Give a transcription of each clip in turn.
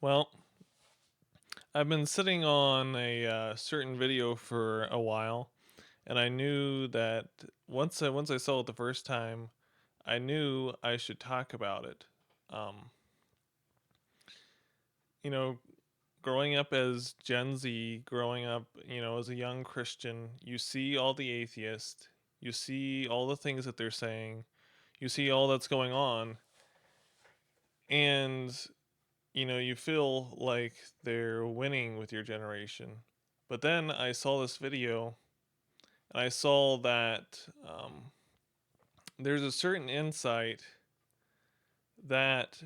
Well, I've been sitting on a certain video for a while, and I knew that once I saw it the first time, I knew I should talk about it. Um, you know, growing up as Gen Z, growing up, as a young Christian, you see all the atheists, you see all the things that they're saying, you see all that's going on, and you feel like they're winning with your generation. But then I saw this video and I saw that there's a certain insight that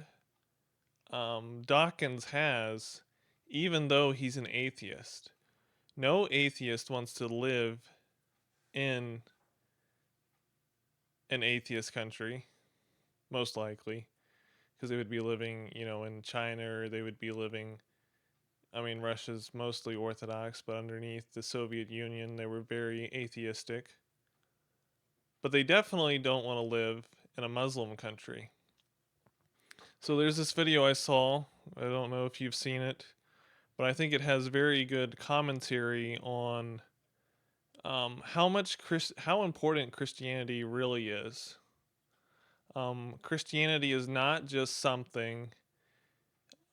Dawkins has, even though he's an atheist. No atheist wants to live in an atheist country, most likely, because they would be living, in China, or they would be living. I mean, Russia's mostly Orthodox, but underneath the Soviet Union, they were very atheistic. But they definitely don't want to live in a Muslim country. So there's this video I saw. I don't know if you've seen it, but I think it has very good commentary on how important Christianity really is. Christianity is not just something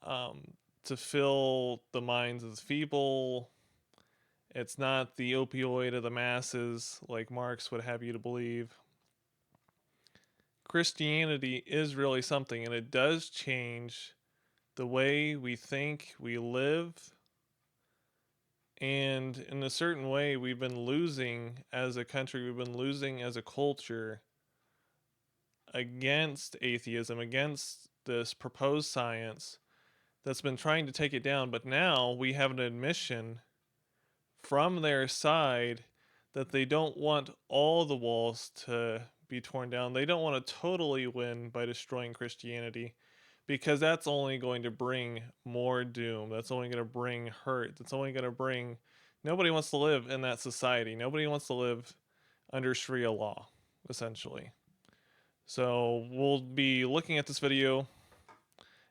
to fill the minds of the feeble. It's not the opioid of the masses, like Marx would have you to believe. Christianity is really something, and it does change the way we think, we live, and in a certain way, we've been losing as a country, we've been losing as a culture against atheism, against this proposed science that's been trying to take it down. But now we have an admission from their side that they don't want all the walls to be torn down. They don't want to totally win by destroying Christianity, because that's only going to bring more doom. That's only going to bring hurt. That's only going to bring. Nobody wants to live in that society. Nobody wants to live under Sharia law, essentially. So we'll be looking at this video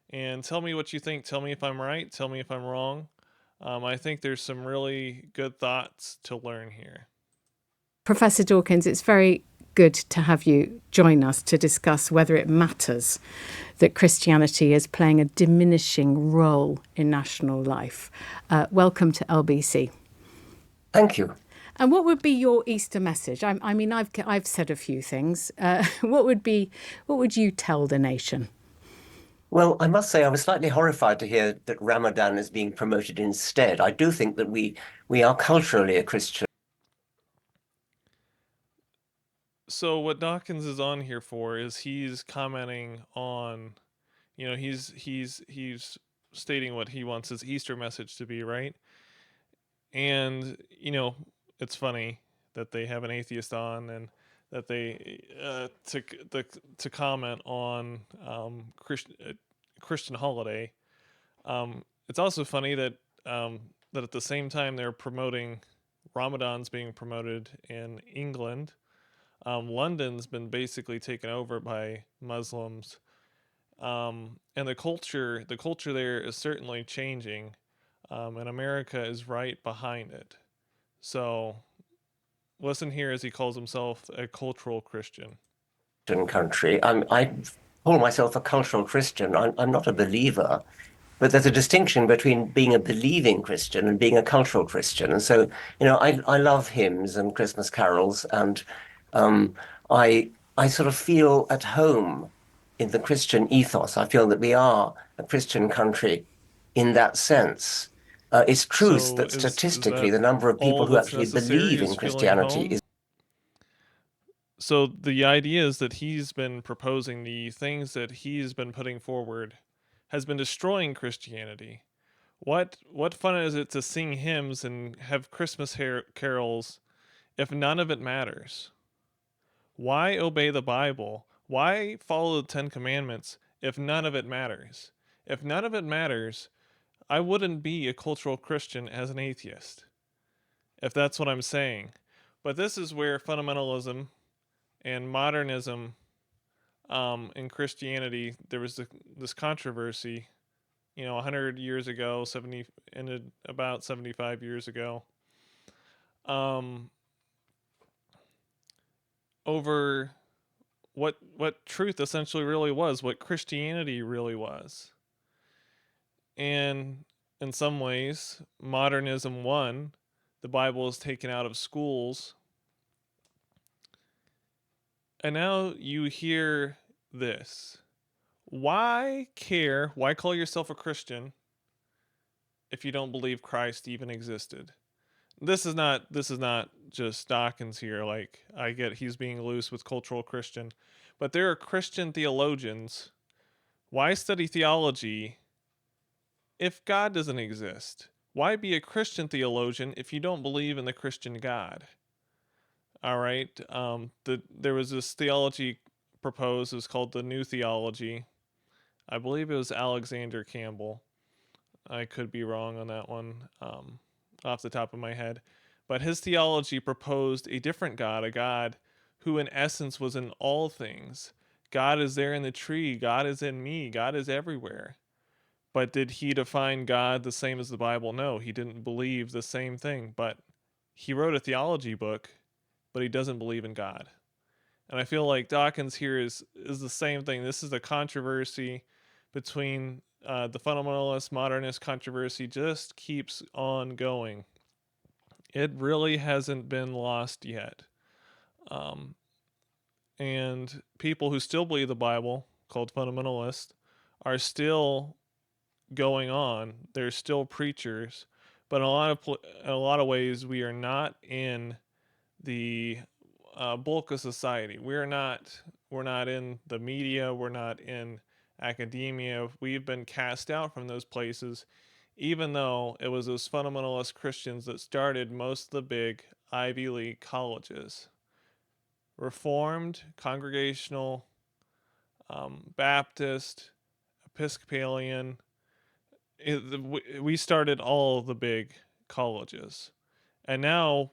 and tell me what you think. Tell me if I'm right. Tell me if I'm wrong. I think there's some really good thoughts to learn here. Professor Dawkins, it's very good to have you join us to discuss whether it matters that Christianity is playing a diminishing role in national life. Welcome to LBC. Thank you. And what would be your Easter message? I mean, I've said a few things. What would you tell the nation? Well, I must say I was slightly horrified to hear that Ramadan is being promoted instead. I do think that we are culturally a Christian So what Dawkins is on here for is he's commenting on, he's stating what he wants his Easter message to be, right? And it's funny that they have an atheist on, and that they to comment on Christian holiday. It's also funny that that at the same time they're promoting Ramadan's being promoted in England. London's been basically taken over by Muslims, and the culture there is certainly changing, and America is right behind it. So listen here as he calls himself a cultural Christian. country. I call myself a cultural Christian. I'm not a believer, but there's a distinction between being a believing Christian and being a cultural Christian. And so, I love hymns and Christmas carols, and um, I sort of feel at home in the Christian ethos. I feel that we are a Christian country in that sense. It's truth So that is statistically that the number of all people who that's actually necessary, believe is in feeling Christianity home? is So the idea is that he's been proposing, the things that he's been putting forward has been destroying Christianity. What fun is it to sing hymns and have Christmas carols if none of it matters? Why obey the Bible? Why follow the 10 commandments if none of it matters? If none of it matters, I wouldn't be a cultural Christian as an atheist, if that's what I'm saying. But this is where fundamentalism and modernism, in Christianity, there was this controversy 100 years ago, 70 ended about 75 years ago. Um, over what truth essentially really was, what Christianity really was. And in some ways, modernism won. The Bible is taken out of schools. And now you hear this. Why care? Why call yourself a Christian if you don't believe Christ even existed? This is not just Dawkins here. Like, I get he's being loose with cultural Christian, but there are Christian theologians. Why study theology if God doesn't exist? Why be a Christian theologian if you don't believe in the Christian God? All right. There was this theology proposed. It was called the New Theology. I believe it was Alexander Campbell. I could be wrong on that one, off the top of my head. But his theology proposed a different God, a God who, in essence, was in all things. God is there in the tree. God is in me. God is everywhere. But did he define God the same as the Bible? No, he didn't believe the same thing. But he wrote a theology book, but he doesn't believe in God. And I feel like Dawkins here is the same thing. This is a controversy between the fundamentalist modernist controversy just keeps on going. It really hasn't been lost yet. Um, and people who still believe the Bible, called fundamentalists, are still going on. They're still preachers, but in a lot of ways, we are not in the bulk of society. We're not in the media. We're not in academia. We've been cast out from those places, even though it was those fundamentalist Christians that started most of the big Ivy League colleges. Reformed, Congregational, Baptist, Episcopalian. We started all the big colleges. And now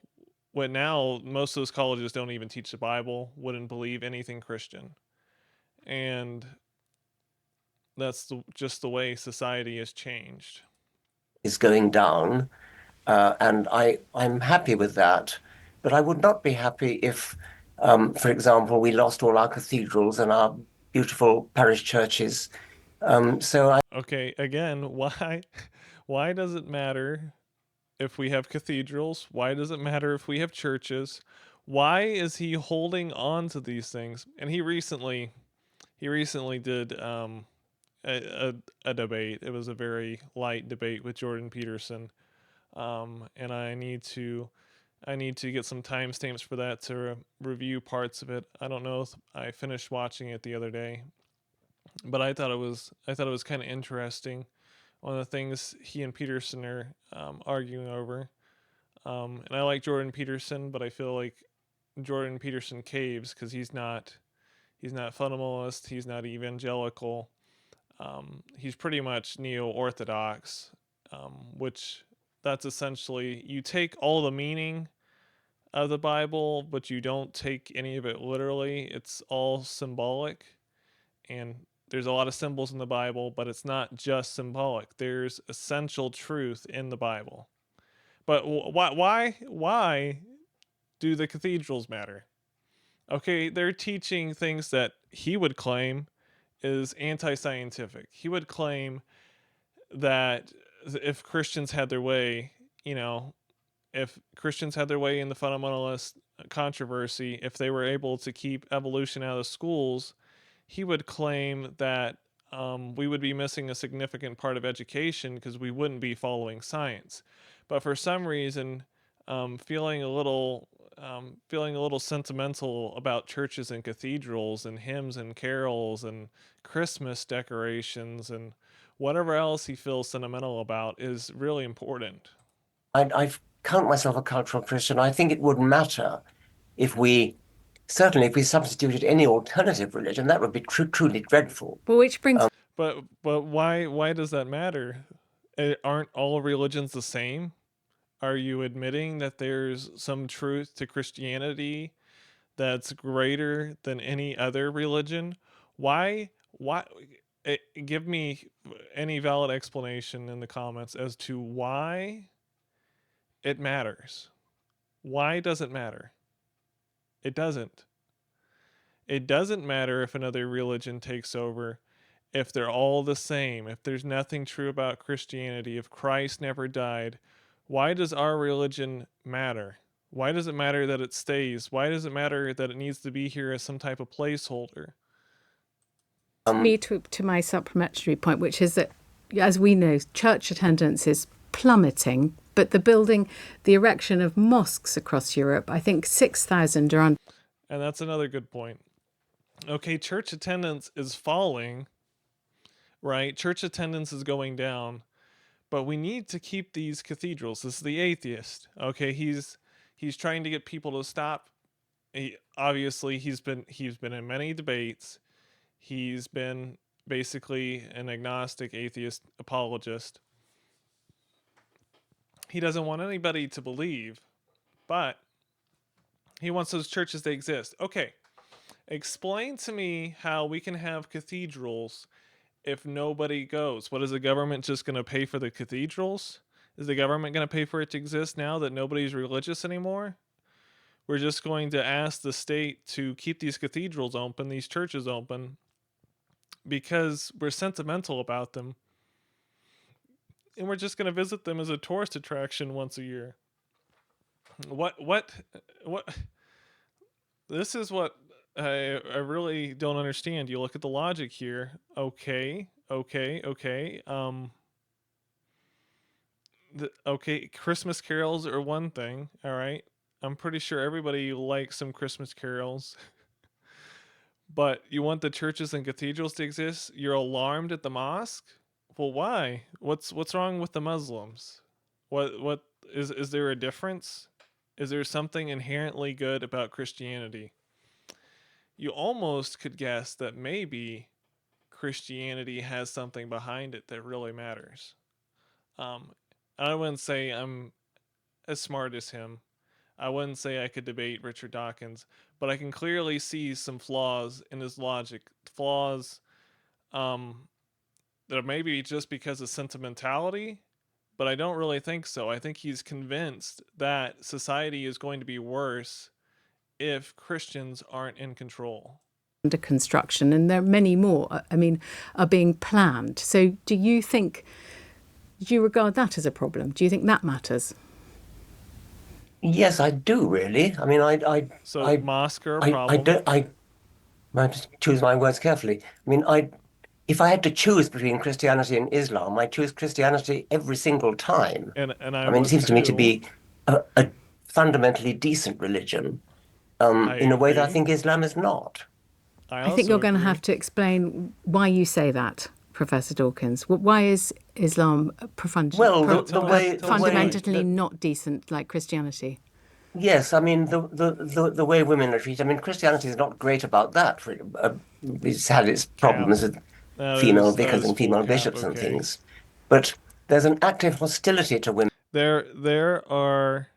most of those colleges don't even teach the Bible, wouldn't believe anything Christian. And that's just the way society has changed. Is going down, and I'm happy with that. But I would not be happy if, for example, we lost all our cathedrals and our beautiful parish churches. So I, Okay, again, why does it matter if we have cathedrals? Why does it matter if we have churches? Why is he holding on to these things? And he recently did a debate. It was a very light debate with Jordan Peterson. And I need to get some timestamps for that to review parts of it. I don't know if I finished watching it the other day, but I thought it was kind of interesting. One of the things he and Peterson are arguing over. And I like Jordan Peterson, but I feel like Jordan Peterson caves because he's not fundamentalist. He's not evangelical. He's pretty much neo-orthodox, which that's essentially you take all the meaning of the Bible, but you don't take any of it literally. It's all symbolic, and there's a lot of symbols in the Bible, but it's not just symbolic. There's essential truth in the Bible. But why do the cathedrals matter? Okay, they're teaching things that he would claim is anti-scientific. He would claim that if Christians had their way, you know, if Christians had their way in the fundamentalist controversy, if they were able to keep evolution out of schools, he would claim that we would be missing a significant part of education because we wouldn't be following science. But for some reason, feeling a little sentimental about churches and cathedrals and hymns and carols and Christmas decorations and whatever else he feels sentimental about is really important. I count myself a cultural Christian. I think it wouldn't matter if we, certainly if we substituted any alternative religion, that would be truly dreadful. But which brings But why does that matter? Aren't all religions the same? Are you admitting that there's some truth to Christianity that's greater than any other religion? Why give me any valid explanation in the comments as to why it matters. Why does it matter? It doesn't. It doesn't matter if another religion takes over, if they're all the same, if there's nothing true about Christianity, if Christ never died. Why does our religion matter? Why does it matter that it stays? Why does it matter that it needs to be here as some type of placeholder? Me to my supplementary point, which is that, as we know, church attendance is plummeting, but the erection of mosques across Europe, I think 6,000 are on. And that's another good point. Okay, church attendance is falling, right? Church attendance is going down, but we need to keep these cathedrals. This is the atheist. Okay, he's trying to get people to stop. Obviously he's been in many debates. He's been basically an agnostic atheist apologist. He doesn't want anybody to believe, but he wants those churches to exist. Okay, explain to me how we can have cathedrals if nobody goes. What is the government just going to pay for the cathedrals? Is the government going to pay for it to exist now that nobody's religious anymore? We're just going to ask the state to keep these cathedrals open, these churches open, because we're sentimental about them. And we're just going to visit them as a tourist attraction once a year. What this is what I really don't understand. You look at the logic here. Okay. Okay, Christmas carols are one thing. All right, I'm pretty sure everybody likes some Christmas carols. But you want the churches and cathedrals to exist? You're alarmed at the mosque? Well, why? What's wrong with the Muslims? What is there a difference? Is there something inherently good about Christianity? You almost could guess that maybe Christianity has something behind it that really matters. Um, I wouldn't say I'm as smart as him. I wouldn't say I could debate Richard Dawkins, but I can clearly see some flaws in his logic. Flaws um, that are maybe just because of sentimentality, but I don't really think so. I think he's convinced that society is going to be worse if Christians aren't in control. Under construction, and there are many more, are being planned. So do you regard that as a problem? Do you think that matters? Yes, I do really. I mean, So mosque are a I problem. don't, I have to choose my words carefully. I mean, if I had to choose between Christianity and Islam, I choose Christianity every single time. And I I mean, it would seems to me to too. be a fundamentally decent religion, I in a way that I agree. think Islam is not. I I think you're also going to have agree. to explain why you say that, Professor Dawkins. Why is Islam Well, Tell us why. fundamentally not decent like Christianity? yes, I mean the way women are treated. I mean, Christianity is not great about that. It's had its Cap. problems with female That vicars is and full female cap. bishops and Okay. things, but there's an active hostility to women. There are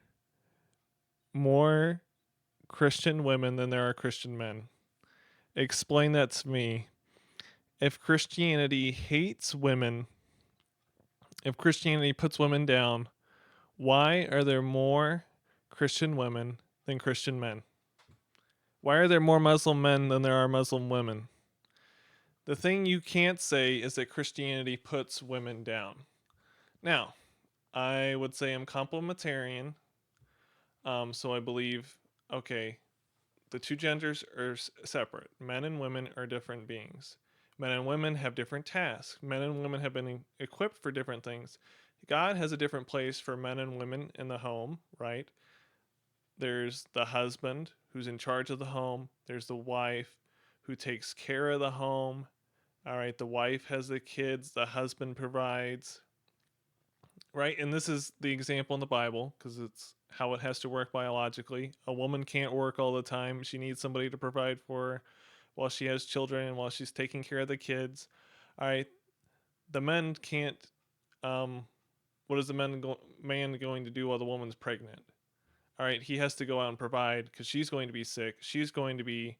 more Christian women than there are Christian men. Explain that to me. If Christianity hates women, if Christianity puts women down, why are there more Christian women than Christian men? Why are there more Muslim men than there are Muslim women? The thing you can't say is that Christianity puts women down. Now, I would say I'm complementarian. So I believe, okay, the two genders are separate. Men and women are different beings. Men and women have different tasks. Men and women have been equipped for different things. God has a different place for men and women in the home, right? There's the husband who's in charge of the home. There's the wife who takes care of the home. All right, the wife has the kids, the husband provides, right? And this is the example in the Bible because it's how it has to work biologically. A woman can't work all the time. She needs somebody to provide for her while she has children and while she's taking care of the kids. All right, the men can't. Um, what is the man going to do while the woman's pregnant? All right, he has to go out and provide because she's going to be sick. She's going to be,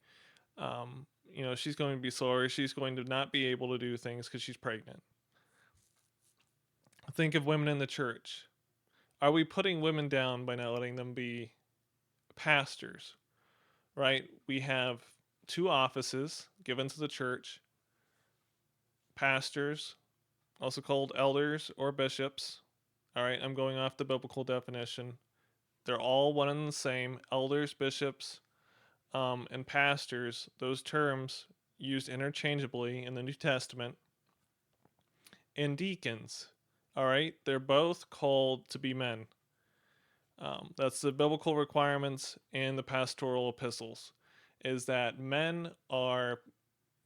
um, she's going to be slower. She's going to not be able to do things because she's pregnant. Think of women in the church. Are we putting women down by not letting them be pastors? Right? We have two offices given to the church: pastors, also called elders or bishops. All right, I'm going off the biblical definition. They're all one and the same: elders, bishops, and pastors. Those terms used interchangeably in the New Testament. And deacons. All right, they're both called to be men. That's the biblical requirements in the pastoral epistles, is that men are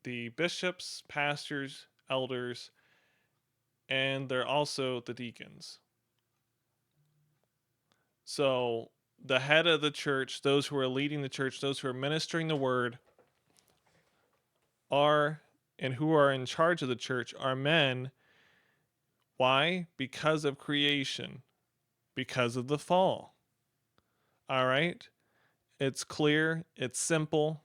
the bishops, pastors, elders, and they're also the deacons. So the head of the church, those who are leading the church, those who are ministering the word, are and who are in charge of the church are men. Why? Because of creation, because of the fall. All right? It's clear, it's simple.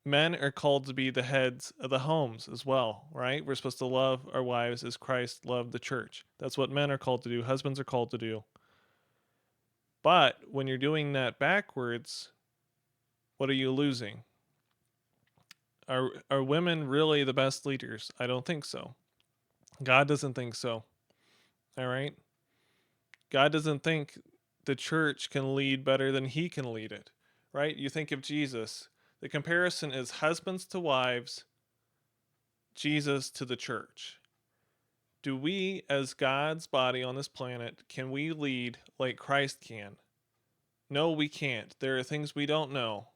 Men are called to be the heads of the homes as well, right? We're supposed to love our wives as Christ loved the church. That's what men are called to do, husbands are called to do. But when you're doing that backwards, what are you losing? Are women really the best leaders? I don't think so. God doesn't think so. All right? God doesn't think the church can lead better than he can lead it, right? You think of Jesus. The comparison is husbands to wives, Jesus to the church. Do we, as God's body on this planet, can we lead like Christ can? No, we can't. There are things we don't know.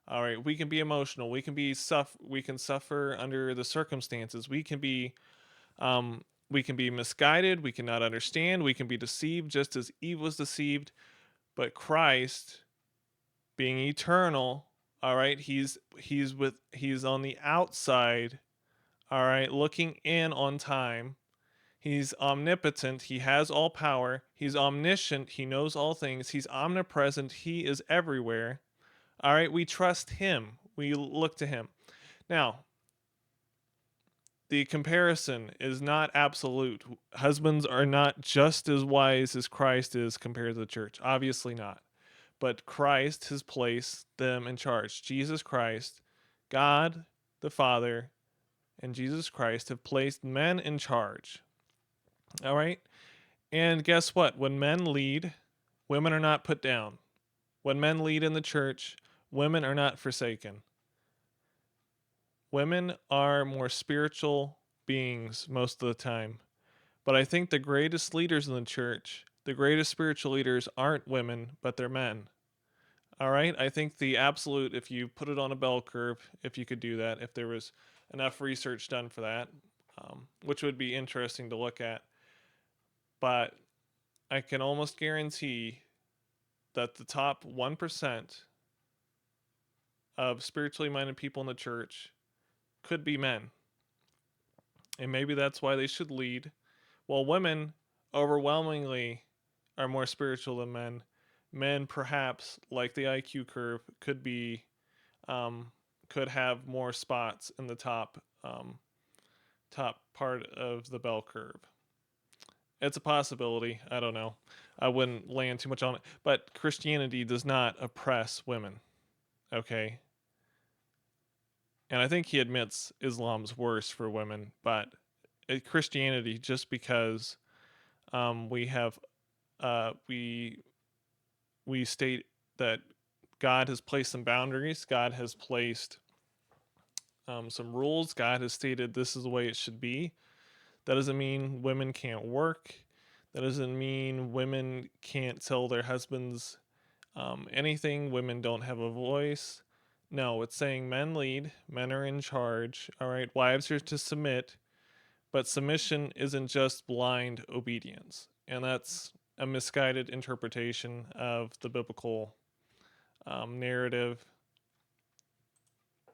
All right, we can be emotional. We can suffer under the circumstances. We can be misguided. We cannot understand. We can be deceived, just as Eve was deceived. But Christ, being eternal, all right, he's on the outside, all right, looking in on time. He's omnipotent. He has all power. He's omniscient. He knows all things. He's omnipresent. He is everywhere. All right, we trust him. We look to him. Now, the comparison is not absolute. Husbands are not just as wise as Christ is compared to the church. Obviously not. But Christ has placed them in charge. Jesus Christ, God the Father, and Jesus Christ have placed men in charge. All right? And guess what? When men lead, women are not put down. When men lead in the church, women are not forsaken. Women are more spiritual beings most of the time. But I think the greatest leaders in the church, the greatest spiritual leaders aren't women, but they're men. All right? I think the absolute, if you put it on a bell curve, if you could do that, if there was enough research done for that, which would be interesting to look at. But I can almost guarantee that the top 1% of spiritually minded people in the church could be men. And maybe that's why they should lead. While women overwhelmingly are more spiritual than men, men perhaps, like the IQ curve, could have more spots in the top part of the bell curve. It's a possibility. I don't know. I wouldn't land too much on it. But Christianity does not oppress women. Okay? And I think he admits Islam's worse for women, but Christianity, just because we have we state that God has placed some boundaries, God has placed some rules, God has stated this is the way it should be. That doesn't mean women can't work. That doesn't mean women can't tell their husbands anything. Women don't have a voice. No, it's saying men lead, men are in charge. All right, wives are to submit, but submission isn't just blind obedience. And that's a misguided interpretation of the biblical narrative.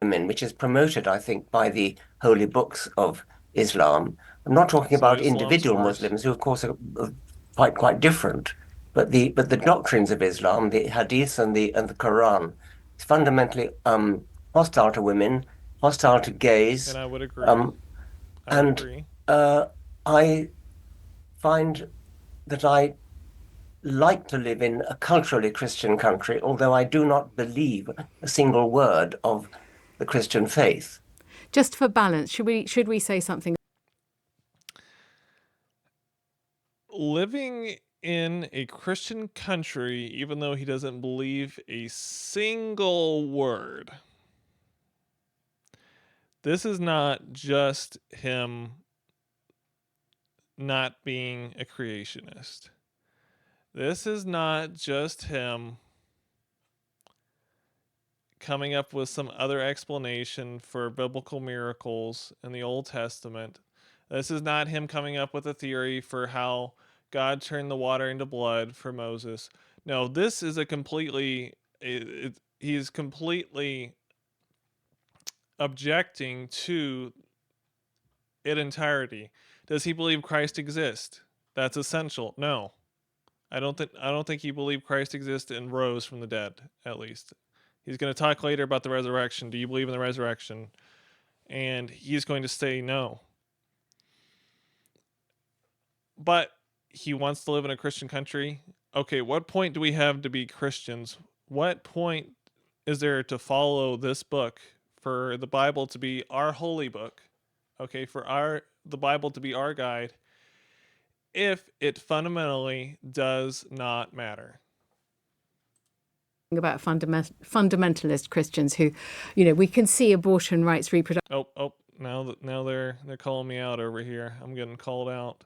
Which is promoted, I think, by the holy books of Islam. I'm not talking So about Islam's individual worse. Muslims, who, of course, are quite different. But the doctrines of Islam, the Hadith and the Quran, is fundamentally hostile to women hostile to gays. And I would agree. Um, I would and agree. I find that I like to live in a culturally Christian country, although I do not believe a single word of the Christian faith. Just for balance, should we say something? Living in a Christian country, even though he doesn't believe a single word. This is not just him not being a creationist. This is not just him coming up with some other explanation for biblical miracles in the Old Testament. This is not him coming up with a theory for how God turned the water into blood for Moses. No, this is a completely he's completely objecting to it entirety. Does he believe Christ exists? That's essential. No. I don't think he believed Christ exists and rose from the dead, at least. He's going to talk later about the resurrection. Do you believe in the resurrection? And he's going to say no. But he wants to live in a Christian country. Okay, what point do we have to be Christians? What point is there to follow this book, for the Bible to be our holy book? Okay, for the Bible to be our guide, if it fundamentally does not matter. About fundamentalist Christians who, we can see abortion rights, reproductive Oh, now they're calling me out over here. I'm getting called out.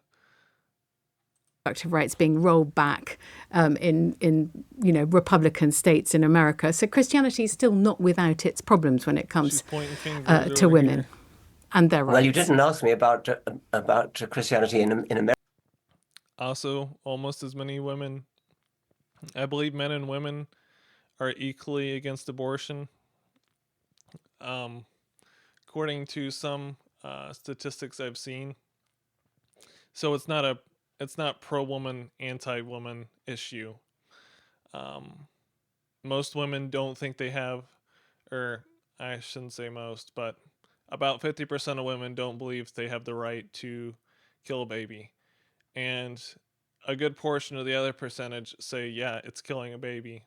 rights being rolled back in Republican states in America. So Christianity is still not without its problems when it comes to women here. and their rights. Well, you didn't ask me about Christianity in America. Also, almost as many women. I believe men and women are equally against abortion. According to some statistics I've seen. So it's not pro woman, anti woman issue. Most women don't think they have, or I shouldn't say most, but about 50% of women don't believe they have the right to kill a baby. And a good portion of the other percentage say, yeah, it's killing a baby.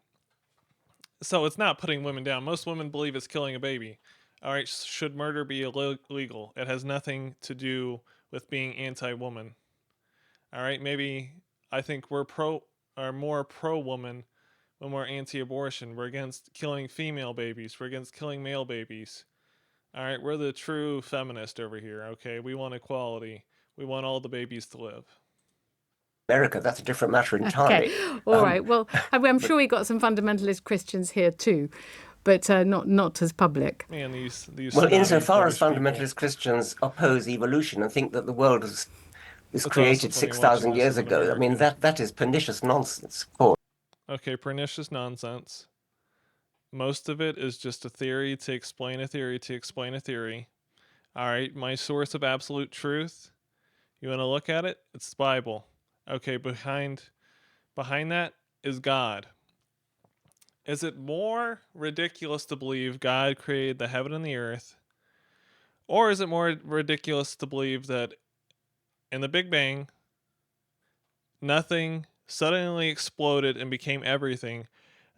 So it's not putting women down. Most women believe it's killing a baby. All right, should murder be illegal? It has nothing to do with being anti-woman. All right, maybe I think we're more pro-woman when we're anti-abortion. We're against killing female babies. We're against killing male babies. All right, we're the true feminist over here. Okay, we want equality. We want all the babies to live. America, that's a different matter entirely. Okay, all right. Well, I'm sure we got some fundamentalist Christians here too, but not as public. Man, these well, snotty insofar as British fundamentalist people. Christians oppose evolution and think that the world was It's created also funny watching 6,000 this years as an ago, I mean, American. that is pernicious nonsense, of course. Okay, pernicious nonsense. Most of it is just a theory to explain a theory to explain a theory. All right, my source of absolute truth. You want to look at it? It's the Bible. Okay, behind that is God. Is it more ridiculous to believe God created the heaven and the earth? Or is it more ridiculous to believe that in the Big Bang, nothing suddenly exploded and became everything,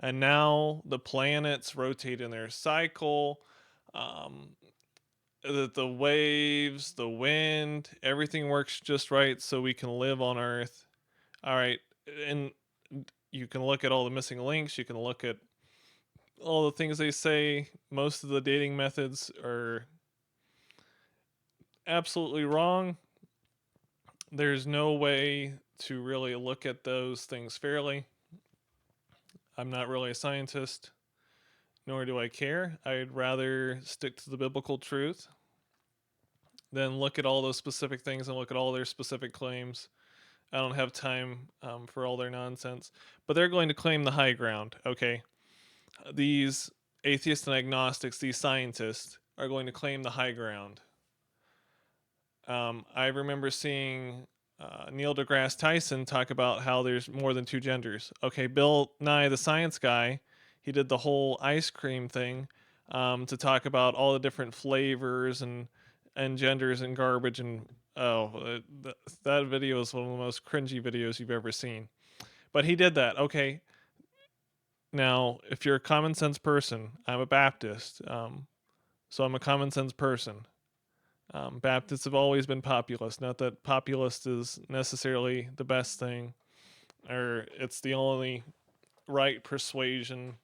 and now the planets rotate in their cycle, the waves, the wind, everything works just right so we can live on Earth. All right, and you can look at all the missing links, you can look at all the things they say. Most of the dating methods are absolutely wrong. There's no way to really look at those things fairly. I'm not really a scientist, nor do I care. I'd rather stick to the biblical truth than look at all those specific things and look at all their specific claims. I don't have time for all their nonsense. But they're going to claim the high ground, okay? These atheists and agnostics, these scientists, are going to claim the high ground. I remember seeing Neil deGrasse Tyson talk about how there's more than two genders. Okay, Bill Nye, the science guy, he did the whole ice cream thing. to talk about all the different flavors and genders and garbage and that video is one of the most cringy videos you've ever seen. But he did that. Okay, now if you're a common sense person, I'm a Baptist, so I'm a common sense person. Baptists have always been populist. Not that populist is necessarily the best thing, or it's the only right persuasion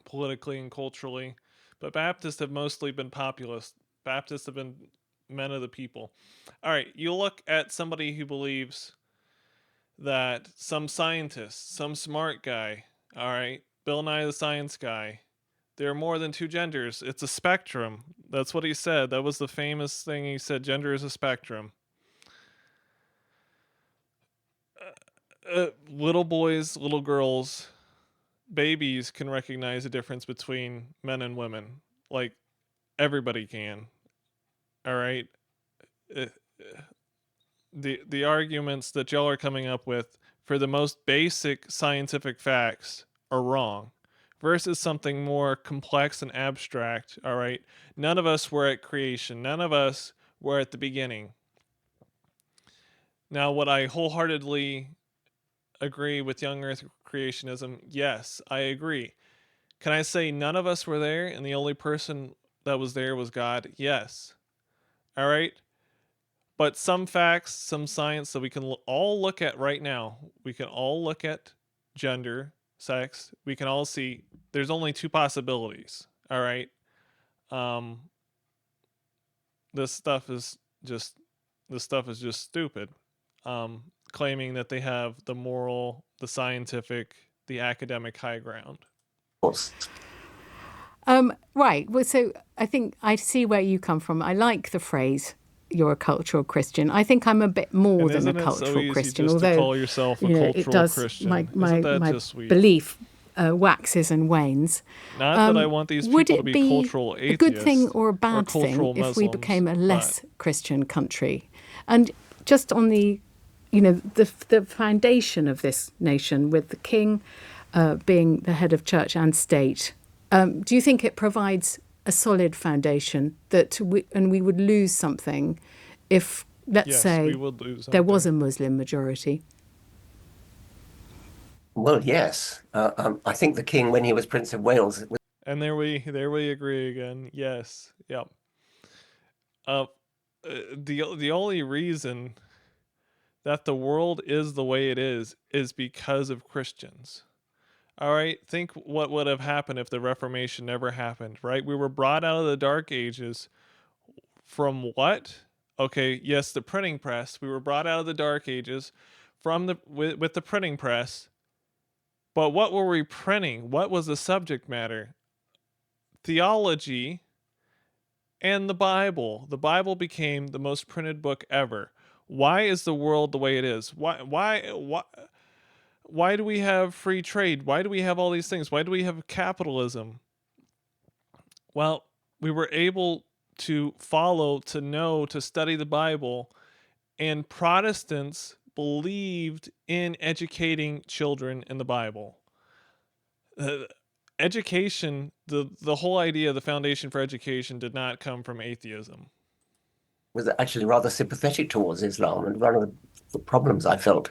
politically and culturally, but Baptists have mostly been populist. Baptists have been men of the people. All right, you look at somebody who believes that some scientist, some smart guy, all right, Bill Nye the Science Guy, there are more than two genders. It's a spectrum. That's what he said. That was the famous thing he said. Gender is a spectrum. Little boys, little girls, babies can recognize the difference between men and women. Like everybody can. All right. Uh, the arguments that y'all are coming up with for the most basic scientific facts are wrong versus something more complex and abstract. All right. None of us were at creation. None of us were at the beginning. Now, what I wholeheartedly agree with young earth creationism, yes, I agree. Can I say none of us were there and the only person that was there was God? Yes. All right. But some facts, some science that we can all look at right now, we can all look at gender, sex. We can all see there's only two possibilities. All right. Um, this stuff is just this stuff is just stupid. Claiming that they have the moral, the scientific, the academic high ground. course. Right. Well, so I think I see where you come from. I like the phrase "you're a cultural Christian." I think I'm a bit more And than a isn't it so cultural easy Christian, just to although call yourself a it cultural does. My Christian? Isn't my that my just sweet? belief waxes and wanes. Not that I want these Would people to it be be cultural a good thing atheists or a or bad thing cultural if we Muslims, became a but less Christian country? And just on the, the foundation of this nation, with the king being the head of church and state, do you think it provides a solid foundation and we would lose something if, let's yes, we say, would lose there was something. a Muslim majority? Well, yes. I think the king, when he was Prince of Wales, was And there we agree again. Yes, yep. Uh, the only reason that the world is the way it is because of Christians. All right, think what would have happened if the Reformation never happened, right? We were brought out of the Dark Ages from what? Okay, yes, the printing press. We were brought out of the Dark Ages from with the printing press. But what were we printing? What was the subject matter? Theology and the Bible. The Bible became the most printed book ever. Why is the world the way it is? Why do we have free trade? Why do we have all these things? Why do we have capitalism? Well, we were able to follow, to know, to study the Bible, and Protestants believed in educating children in the Bible. Uh, Education, the whole idea, the foundation for education did not come from atheism. was actually rather sympathetic towards Islam, and one of the problems I felt.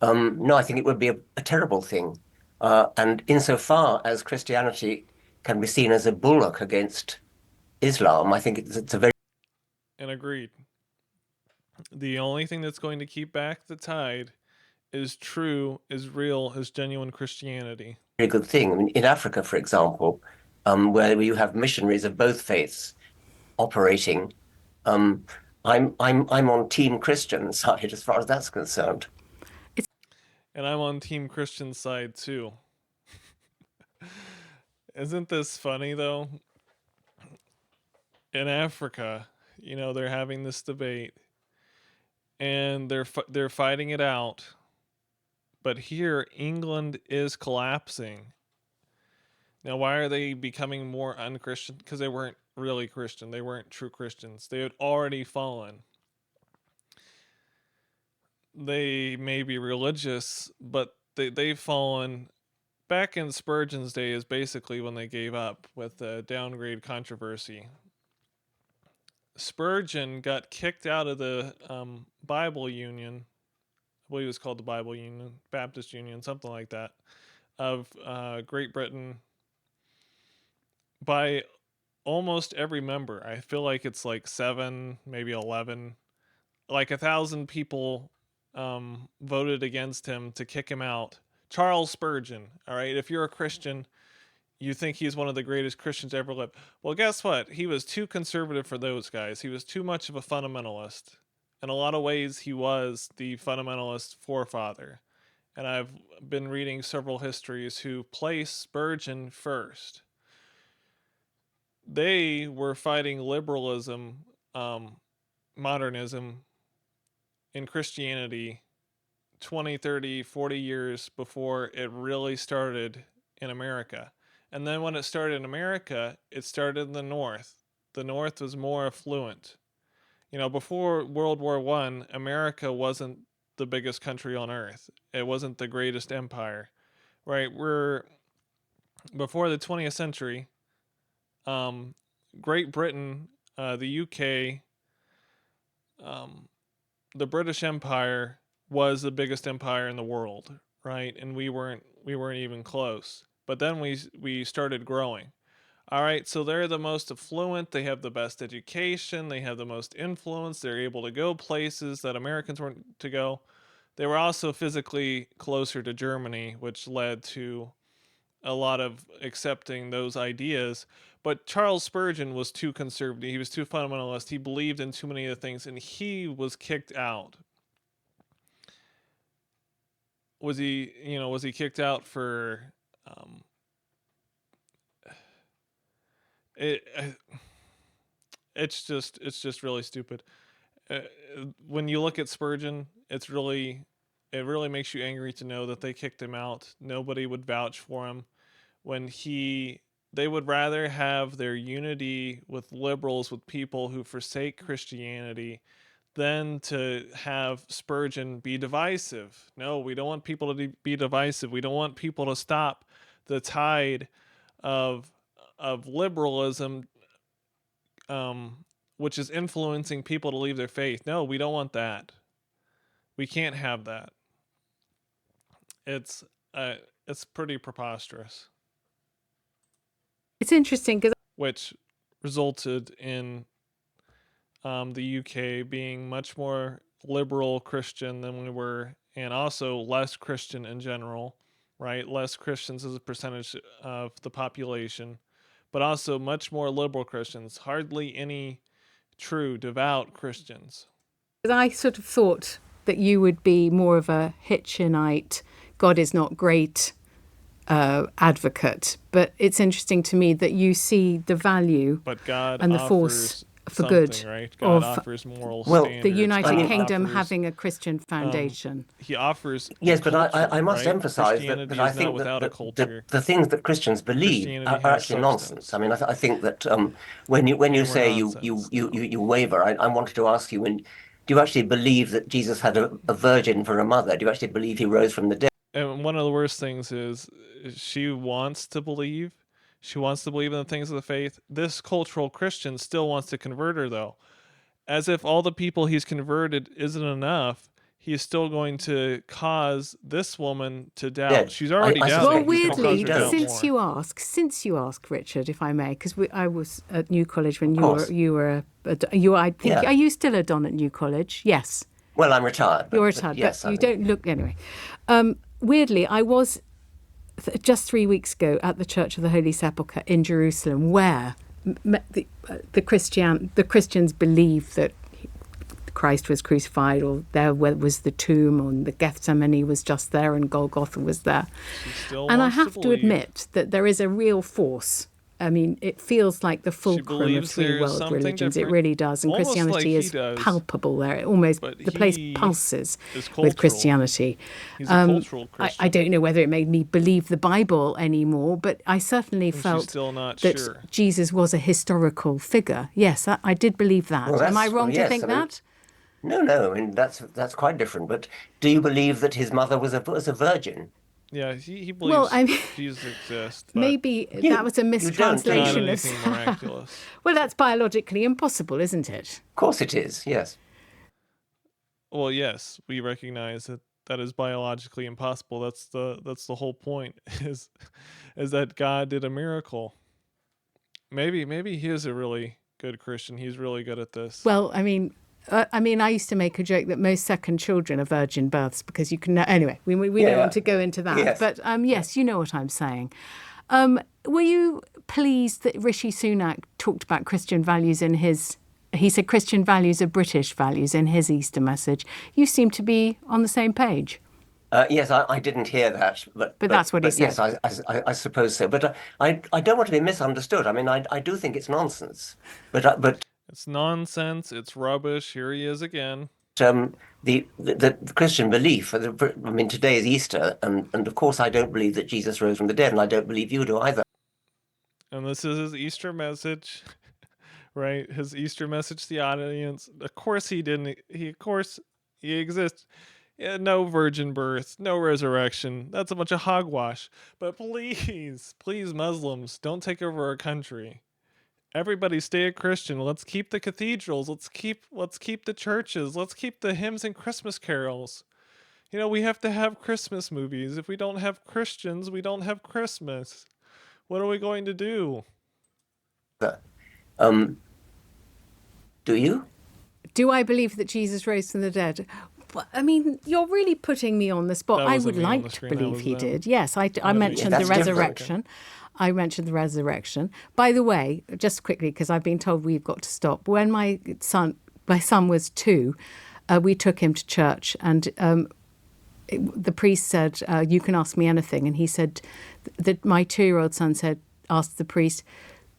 No, I think it would be a terrible thing. And insofar as Christianity can be seen as a bulwark against Islam, I think it's a very And agreed. The only thing that's going to keep back the tide is true, is real, is genuine Christianity. good thing. I mean, in Africa, for example, where you have missionaries of both faiths operating, um, I'm on Team Christian side as far as that's concerned. And I'm on Team Christian's side too. Isn't this funny though? In Africa, they're having this debate and they're fighting it out. But here England is collapsing. Now why are they becoming more unchristian? Because they weren't really Christian. They weren't true Christians. They had already fallen. They may be religious, but they've fallen back in Spurgeon's day is basically when they gave up with the downgrade controversy. Spurgeon got kicked out of the Bible Union. I believe it was called the Bible Union, Baptist Union, something like that, of Great Britain by almost every member. I feel like it's like 7, maybe 11. Like 1,000 people voted against him to kick him out. Charles Spurgeon, all right? If you're a Christian, you think he's one of the greatest Christians ever lived. Well, guess what? He was too conservative for those guys. He was too much of a fundamentalist. In a lot of ways, he was the fundamentalist forefather. And I've been reading several histories who place Spurgeon first. They were fighting liberalism, modernism in Christianity 20, 30, 40 years before it really started in America. And then when it started in America, it started in the North. The North was more affluent. You know, before World War I, America wasn't the biggest country on earth. It wasn't the greatest empire, right? Before the 20th century, Great Britain, the UK, the British Empire was the biggest empire in the world, right? And we weren't even close. But then we started growing. All right, so they're the most affluent, they have the best education, they have the most influence, they're able to go places that Americans weren't to go. They were also physically closer to Germany, which led to a lot of accepting those ideas. But Charles Spurgeon was too conservative, he was too fundamentalist, he believed in too many of the things, and he was kicked out. Was he kicked out for it? It's just really stupid. Uh, when you look at Spurgeon, it really makes you angry to know that they kicked him out. Nobody would vouch for him when they would rather have their unity with liberals, with people who forsake Christianity, than to have Spurgeon be divisive. No, we don't want people to be divisive. We don't want people to stop the tide of liberalism, which is influencing people to leave their faith. No, we don't want that. We can't have that. It's it's pretty preposterous, It's interesting because which resulted in the UK being much more liberal Christian than we were, and also less Christian in general, right? Less Christians as a percentage of the population, but also much more liberal Christians. Hardly any true, devout Christians. I sort of thought that you would be more of a Hitchinite, God is not great advocate. But it's interesting to me that you see the value But God and the offers force for good something, right? God of offers moral Well, standards. the United God Kingdom offers, having a Christian foundation. he offers yes, but culture, I must right? emphasize Christianity that I is not think that without a culture. the things that Christians believe Christianity are has actually nonsense. I substance. mean, I think that when you They were say nonsense, though. you waver, I wanted to ask you, when do you actually believe that Jesus had a virgin for a mother? Do you actually believe he rose from the dead? And one of the worst things is she wants to believe. She wants to believe in the things of the faith. This cultural Christian still wants to convert her, though. As if all the people he's converted isn't enough, he is still going to cause this woman to doubt. Dead. She's already I Well, doubting. suspect He's he's going to cause weirdly, her completely doubt dosed. more. since you ask, Richard, if I may, because I was at New College when Of you were course. I think, Yeah. are you still a Don at New College? Yes, Well, I'm retired, you're but retired, but yes, you I'm. don't look anyway. Weirdly, I was just 3 weeks ago at the Church of the Holy Sepulchre in Jerusalem, where the Christians believe that Christ was crucified, or there was the tomb, and the Gethsemane was just there, and Golgotha was there. She still And I wants have to believe. admit that there is a real force. I mean, it feels like the She fulcrum of believes three there's world something religions. It different, really does. And almost like Christianity he is does. palpable there. It almost, But the place he pulses is with cultural. Christianity. He's a cultural I Christian. don't know whether it made me believe the Bible anymore, but I certainly And she's felt still not that sure. Jesus was a historical figure. Yes, I did believe that. Well, Am I that's wrong to yes. think I mean, that? no, no. I mean, that's quite different. But do you believe that his mother was a virgin? Yeah, he Well, believes I mean, Jesus exists, but maybe that You was a you don't, do not mistranslation you? of. anything miraculous. Well, that's biologically impossible, isn't it? Of course it is. Yes. Well, yes, we recognize that that is biologically impossible. That's the whole point is that God did a miracle. Maybe he is a really good Christian. He's really good at this. Well, I used to make a joke that most second children are virgin births because you can. Anyway, we Yeah. don't want Yeah. to go into that. Yes. But yes, you know what I'm saying. Were you pleased that Rishi Sunak talked about Christian values in his? He said Christian values are British values in his Easter message. You seem to be on the same page. Yes, I didn't hear that, but But but that's what he but yes, said. I suppose so. But I don't want to be misunderstood. I mean, I do think it's nonsense. But It's nonsense. It's rubbish. Here he is again. the Christian belief, I mean, today is Easter, and of course I don't believe that Jesus rose from the dead, and I don't believe you do either. And this is his Easter message, right? His Easter message to the audience. Of course he didn't. Of course he exists. Yeah, no virgin birth, no resurrection. That's a bunch of hogwash. But please, Muslims, don't take over our country. Everybody stay a Christian. Let's keep the cathedrals. Let's keep the churches. Let's keep the hymns and Christmas carols. We have to have Christmas movies. If we don't have Christians, we don't have Christmas. What are we going to do? Um, do you? Do I believe that Jesus rose from the dead? I mean, you're really putting me on the spot. That I wasn't would me on the like to screen, that believe was he them. did. Yes, I Yeah, mentioned the that's different. resurrection. I mentioned the resurrection. By the way, just quickly, because I've been told we've got to stop. When my son was 2, we took him to church, and the priest said, "You can ask me anything." And he said that my 2-year-old son asked the priest,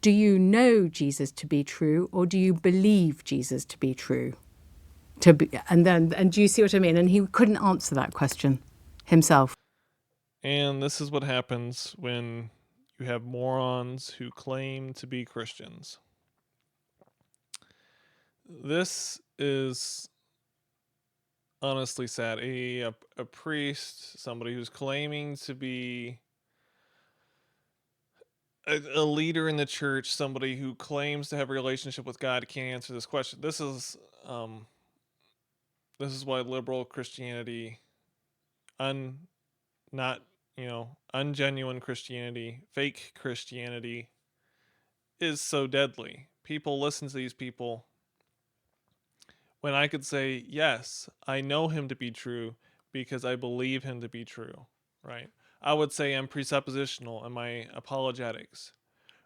"Do you know Jesus to be true, or do you believe Jesus to be true?" And do you see what I mean? And he couldn't answer that question himself. And this is what happens when you have morons who claim to be Christians. This is honestly sad. A priest, somebody who's claiming to be a leader in the church, somebody who claims to have a relationship with God, can't answer this question. This is why liberal Christianity, not ungenuine Christianity, fake Christianity, is so deadly. People listen to these people when I could say, yes, I know him to be true because I believe him to be true, right? I would say I'm presuppositional in my apologetics,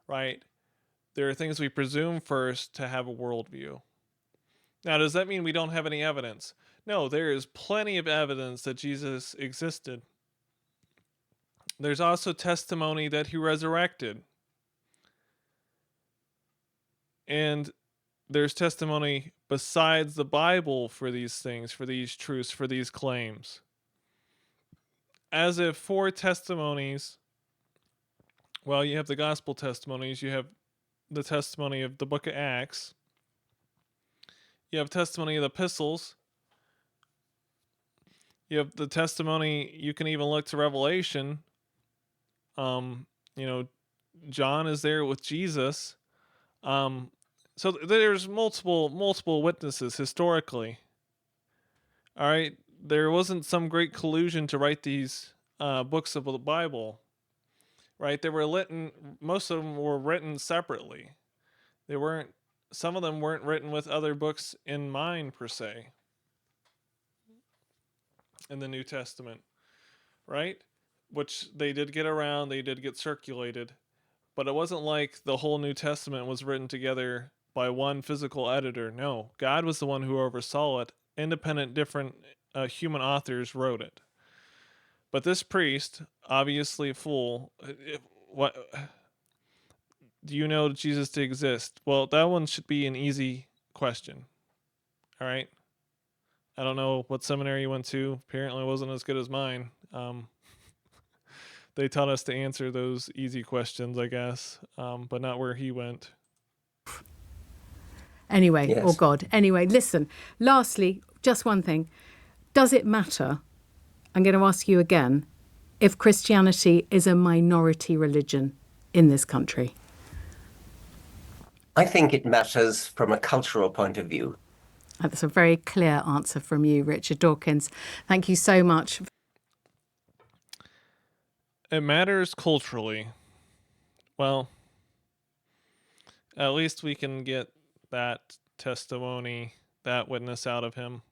right? There are things we presume first to have a worldview. Now, does that mean we don't have any evidence? No, there is plenty of evidence that Jesus existed. There's also testimony that he resurrected. And there's testimony besides the Bible for these things, for these truths, for these claims. As if 4 testimonies, well, you have the gospel testimonies, you have the testimony of the book of Acts, you have testimony of the epistles, you have the testimony, you can even look to Revelation. You know, John is there with Jesus. So there's multiple witnesses historically. All right, there wasn't some great collusion to write these books of the Bible, right? They were written. Most of them were written separately. They weren't. Some of them weren't written with other books in mind per se. In the New Testament, right? Which they did get around. They did get circulated, but it wasn't like the whole New Testament was written together by one physical editor. No, God was the one who oversaw it. Independent, different human authors wrote it. But this priest, obviously a fool, what do you know Jesus to exist? Well, that one should be an easy question. All right. I don't know what seminary you went to. Apparently, it wasn't as good as mine. They taught us to answer those easy questions, I guess, but not where he went. Anyway, Yes. oh God. Anyway, listen. Lastly, just one thing. Does it matter? I'm going to ask you again. if Christianity is a minority religion in this country? I think it matters from a cultural point of view. That's a very clear answer from you, Richard Dawkins. Thank you so much. It matters culturally. Well, at least we can get that testimony, that witness out of him.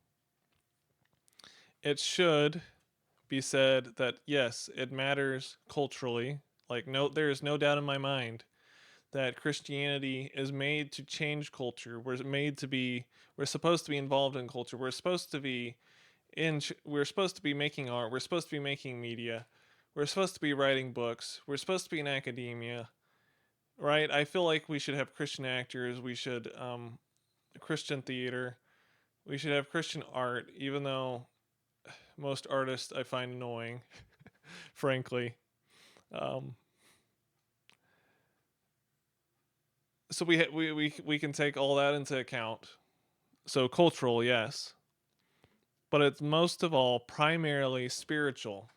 It should be said that yes, it matters culturally. Like no, there is no doubt in my mind that Christianity is made to change culture. We're supposed to be involved in culture. We're supposed to be we're supposed to be making art. We're supposed to be making media. We're supposed to be writing books. We're supposed to be in academia, right? I feel like we should have Christian actors. We should Christian theater. We should have Christian art, even though most artists I find annoying, frankly. Um, so we can take all that into account. So cultural, yes, but it's most of all primarily spiritual.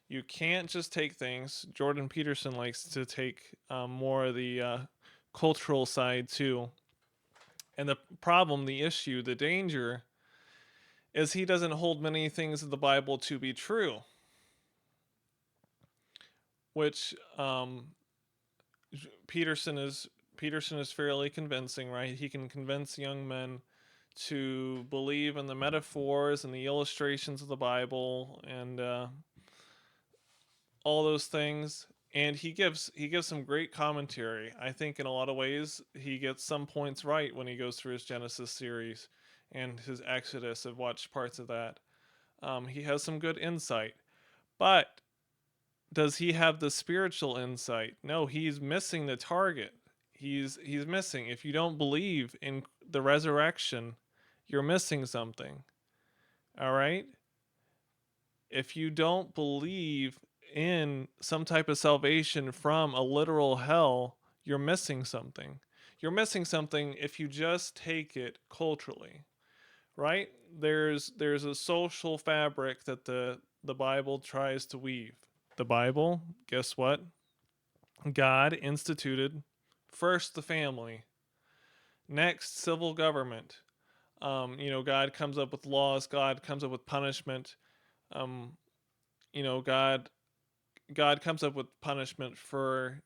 You can't just take things. Jordan Peterson likes to take more of the cultural side too. And the problem, the issue, the danger is he doesn't hold many things in the Bible to be true, which Peterson is Peterson is fairly convincing, right? He can convince young men to believe in the metaphors and the illustrations of the Bible and all those things. And he gives some great commentary. I think in a lot of ways he gets some points right when he goes through his Genesis series and his Exodus. I've watched parts of that. He has some good insight, but does he have the spiritual insight? No, he's missing the target. He's missing. If you don't believe in the resurrection, you're missing something. All right? If you don't believe in some type of salvation from a literal hell, you're missing something. You're missing something if you just take it culturally, right? There's a social fabric that the Bible tries to weave. The Bible, guess what? God instituted first the family, next civil government. God comes up with laws. God comes up with punishment. Um, God comes up with punishment for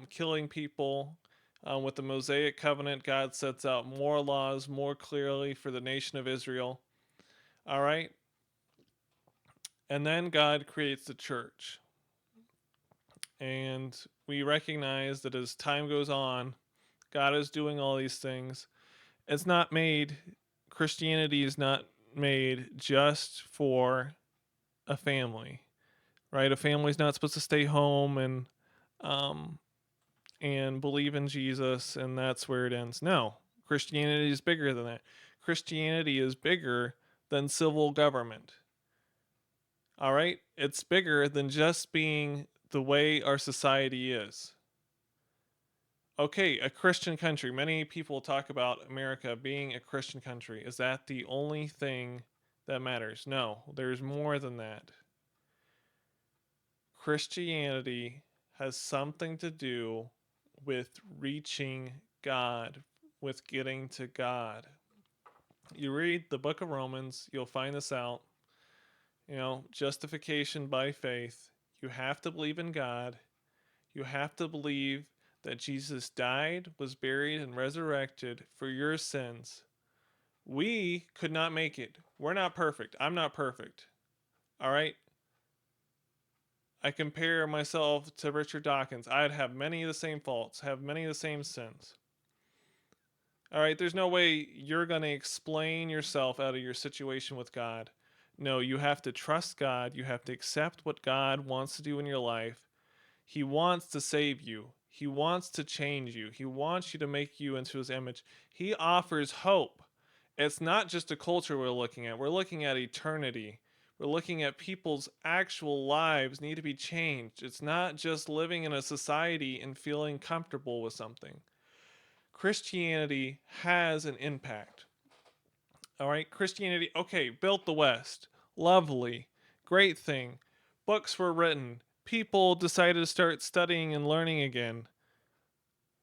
killing people. With the Mosaic covenant, God sets out more laws more clearly for the nation of Israel. All right, and then God creates the church, and we recognize that as time goes on, God is doing all these things. It's not made. Christianity is not made just for a family, right? A family's not supposed to stay home um, and believe in Jesus, and that's where it ends. No, Christianity is bigger than that. Christianity is bigger than civil government. All right? It's bigger than just being the way our society is. Okay, a Christian country. Many people talk about America being a Christian country. Is that the only thing that matters? No, there's more than that. Christianity has something to do with reaching God, with getting to God. You read the book of Romans, you'll find this out. Justification by faith. You have to believe in God. You have to believe that Jesus died, was buried, and resurrected for your sins. We could not make it. We're not perfect. I'm not perfect. All right? I compare myself to Richard Dawkins. I'd have many of the same faults, have many of the same sins. All right, there's no way you're going to explain yourself out of your situation with God. No, you have to trust God. You have to accept what God wants to do in your life. He wants to save you. He wants to change you. He wants you to make you into his image. He offers hope. It's not just a culture we're looking at. We're looking at eternity. We're looking at people's actual lives need to be changed. It's not just living in a society and feeling comfortable with something. Christianity has an impact. All right, Christianity, okay, built the West. Lovely. Great thing. Books were written. People decided to start studying and learning again.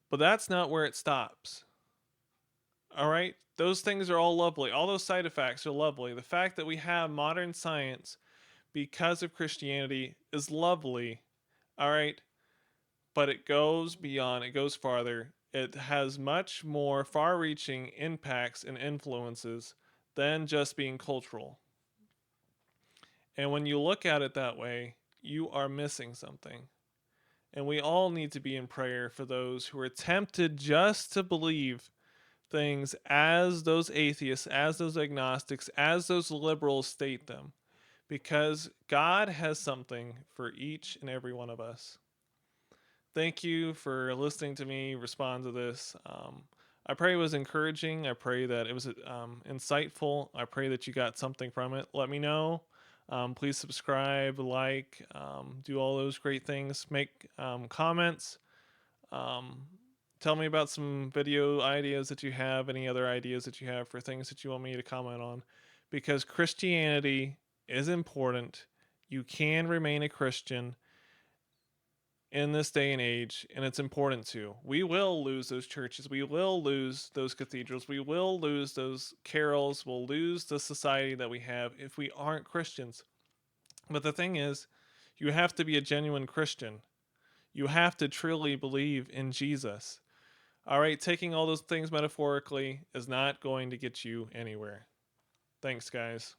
But that's not where it stops. All right? Those things are all lovely. All those side effects are lovely. The fact that we have modern science because of Christianity is lovely. All right? But it goes beyond, it goes farther. It has much more far reaching impacts and influences than just being cultural. And when you look at it that way, you are missing something. And we all need to be in prayer for those who are tempted just to believe things as those atheists, as those agnostics, as those liberals state them. Because God has something for each and every one of us. Thank you for listening to me respond to this. I pray it was encouraging. I pray that it was insightful. I pray that you got something from it. Let me know. Please subscribe, like, do all those great things. Make comments. Um, Tell me about some video ideas that you have, any other ideas that you have for things that you want me to comment on. Because Christianity is important. You can remain a Christian in this day and age, and it's important to. We will lose those churches. We will lose those cathedrals. We will lose those carols. We'll lose the society that we have if we aren't Christians. But the thing is, you have to be a genuine Christian. You have to truly believe in Jesus. All right, taking all those things metaphorically is not going to get you anywhere. Thanks, guys.